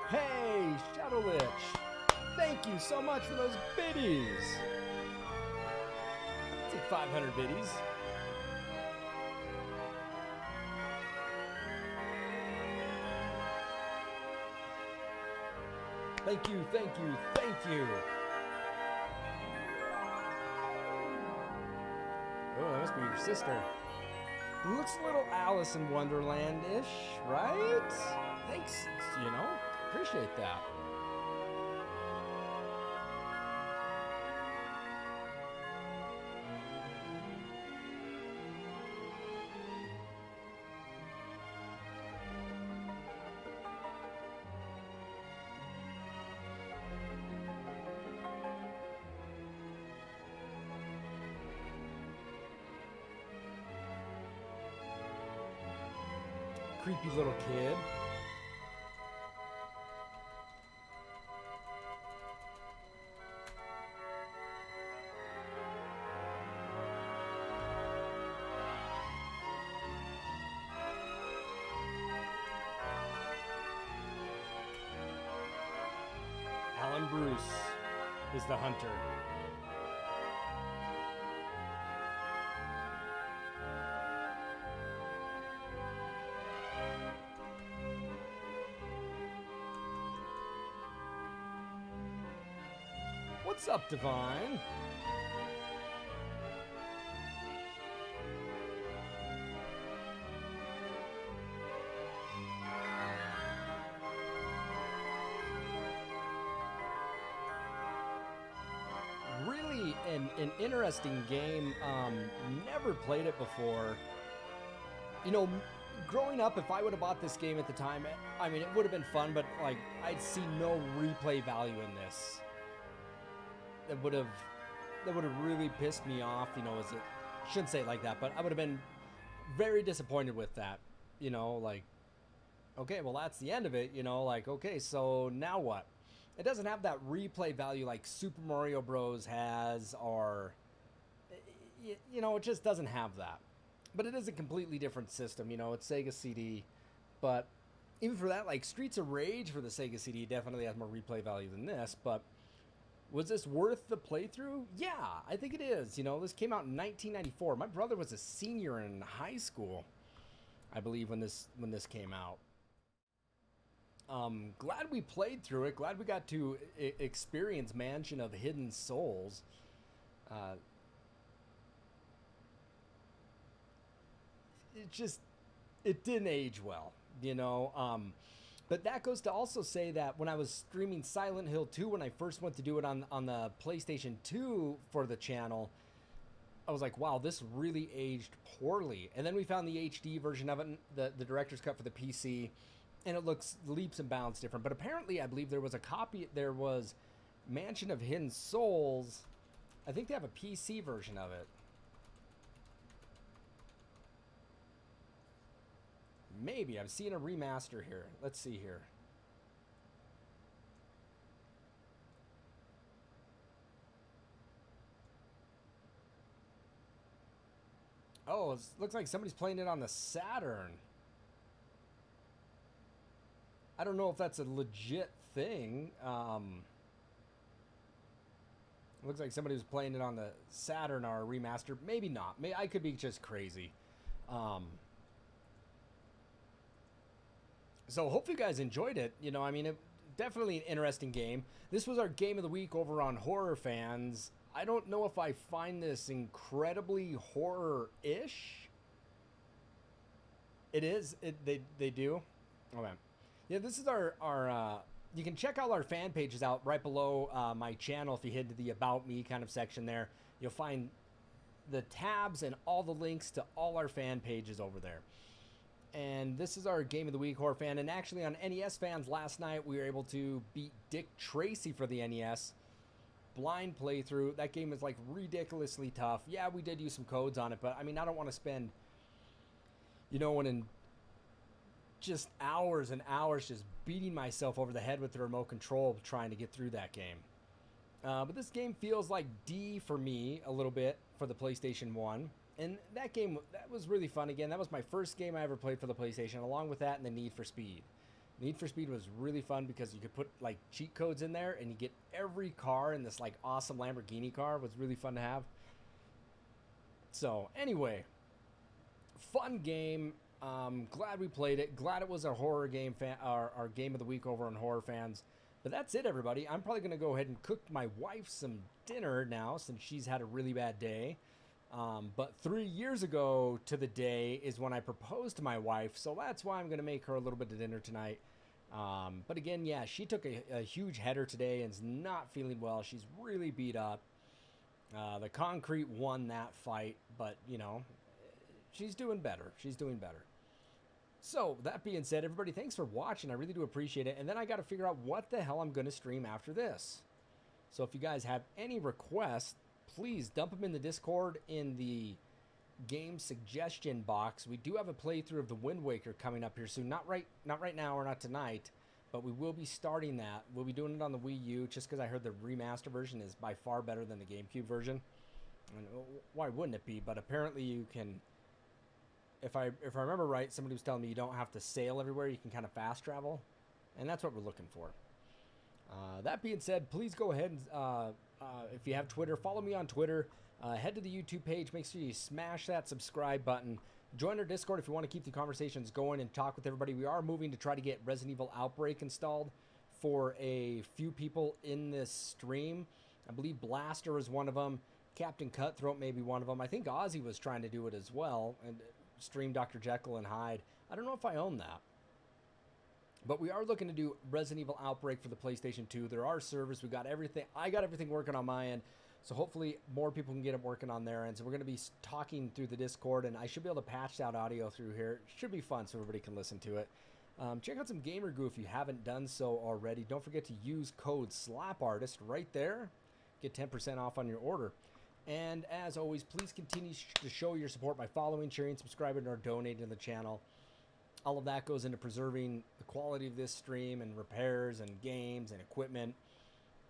Hey, Shadow Lich! Thank you so much for those biddies! I'll take 500 biddies. Thank you, thank you, thank you! Oh, that must be your sister. Looks a little Alice in Wonderland-ish, right? Thanks, you know? Appreciate that. Creepy little kid. Alan Bruce is the hunter. What's up, Divine? Really an interesting game. Never played it before. You know, growing up, if I would have bought this game at the time, I mean, it would have been fun, but like, I'd see no replay value in this. That would have really pissed me off, you know, shouldn't say it like that, but I would have been very disappointed with that, you know, like, okay, well, that's the end of it, you know, like, okay, so now what? It doesn't have that replay value like Super Mario Bros. Has, or, you know, it just doesn't have that. But it is a completely different system, you know, it's Sega CD, but even for that, like, Streets of Rage for the Sega CD definitely has more replay value than this, but was this worth the playthrough? Yeah, I think it is. You know, this came out in 1994. My brother was a senior in high school, I believe, when this came out. Glad we played through it. Glad we got to experience Mansion of Hidden Souls. It didn't age well, you know. But that goes to also say that when I was streaming Silent Hill 2, when I first went to do it on the PlayStation 2 for the channel, I was like, wow, this really aged poorly. And then we found the HD version of it, the director's cut for the PC, and it looks leaps and bounds different. But apparently, I believe there was Mansion of Hidden Souls. I think they have a PC version of it. Maybe. I'm seeing a remaster here. Let's see here. Oh, it looks like somebody's playing it on the Saturn. I don't know if that's a legit thing. Looks like somebody was playing it on the Saturn or a remaster. Maybe not. I could be just crazy. So hopefully you guys enjoyed it. You know, I mean, definitely an interesting game. This was our game of the week over on Horror Fans. I don't know if I find this incredibly horror-ish. It is. They do. Okay. Yeah, this is our you can check all our fan pages out right below my channel. If you head to the About Me kind of section there, you'll find the tabs and all the links to all our fan pages over there. And this is our game of the week, Horror Fan. And actually on NES Fans last night, we were able to beat Dick Tracy for the NES. Blind playthrough. That game is like ridiculously tough. Yeah, we did use some codes on it, but I mean, I don't want to spend, you know, just hours and hours just beating myself over the head with the remote control trying to get through that game. But this game feels like D for me a little bit for the PlayStation 1. And that game, that was really fun. Again, that was my first game I ever played for the PlayStation, along with that and the Need for Speed. Need for Speed was really fun because you could put like cheat codes in there and you get every car in this like awesome Lamborghini car. It was really fun to have. So anyway, fun game. Glad we played it. Glad it was our horror game, our game of the week over on Horror Fans. But that's it, everybody. I'm probably going to go ahead and cook my wife some dinner now since she's had a really bad day. But 3 years ago to the day is when I proposed to my wife, so that's why I'm going to make her a little bit of dinner tonight. But again, yeah, she took a huge header today and is not feeling well. She's really beat up. The concrete won that fight, but, you know, she's doing better. She's doing better. So, that being said, everybody, thanks for watching. I really do appreciate it. And then I got to figure out what the hell I'm going to stream after this. So, if you guys have any requests, please dump them in the Discord in the game suggestion box. We do have a playthrough of the Wind Waker coming up here soon. Not right now or not tonight, but we will be starting that. We'll be doing it on the Wii U just because I heard the remaster version is by far better than the GameCube version. And why wouldn't it be? But apparently you can, if I remember right, somebody was telling me you don't have to sail everywhere. You can kind of fast travel, and that's what we're looking for. That being said, please go ahead and if you have Twitter, follow me on Twitter. Head to the YouTube page. Make sure you smash that subscribe button. Join our Discord if you want to keep the conversations going and talk with everybody. We are moving to try to get Resident Evil Outbreak installed for a few people in this stream. I believe Blaster is one of them. Captain Cutthroat may be one of them. I think Ozzy was trying to do it as well and stream Dr. Jekyll and Hyde. I don't know if I own that. But we are looking to do Resident Evil Outbreak for the PlayStation 2. There are servers. We got everything. I got everything working on my end. So hopefully more people can get it working on their end. So we're going to be talking through the Discord, and I should be able to patch out audio through here. It should be fun so everybody can listen to it. Check out some Gamer Goo if you haven't done so already. Don't forget to use code slapartist right there. Get 10% off on your order. And as always, please continue to show your support by following, sharing, subscribing, or donating to the channel. All of that goes into preserving the quality of this stream and repairs and games and equipment.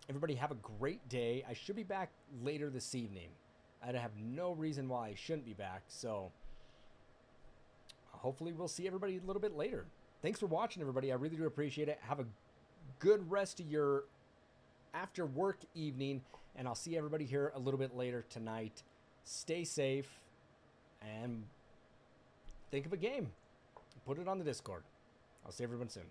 Everybody have a great day. I should be back later this evening. I have no reason why I shouldn't be back. So hopefully we'll see everybody a little bit later. Thanks for watching, everybody. I really do appreciate it. Have a good rest of your after work evening, and I'll see everybody here a little bit later tonight. Stay safe and think of a game. Put it on the Discord. I'll see everyone soon.